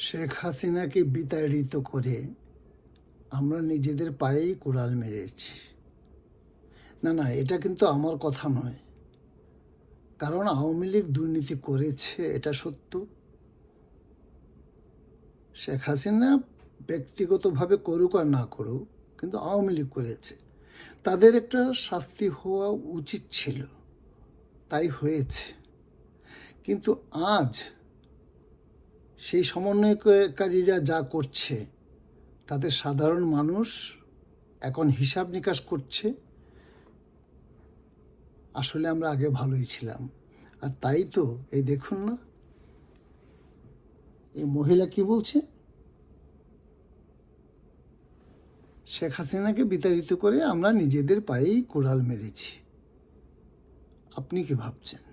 শেখ হাসিনাকে বিতাড়িত করে আমরা নিজেদের পায়েই কুড়াল মেরেছি। না, এটা কিন্তু আমার কথা নয়, কারণ আওয়ামী লীগ দুর্নীতি করেছে, এটা সত্য। শেখ হাসিনা ব্যক্তিগতভাবে করুক আর না করুক, কিন্তু আওয়ামী লীগ করেছে। তাদের একটা শাস্তি হওয়া উচিত ছিল, তাই হয়েছে। কিন্তু আজ সেই সমন্বয়কারীরা যা করছে, তাদের সাধারণ মানুষ এখন হিসাব নিকাশ করছে, আসলে আমরা আগে ভালোই ছিলাম। আর তাই তো এই দেখুন না, এই মহিলা কি বলছে, শেখ হাসিনাকে বিতাড়িত করে আমরা নিজেদের পায়েই কুড়াল মেরেছি। আপনি কি ভাবছেন?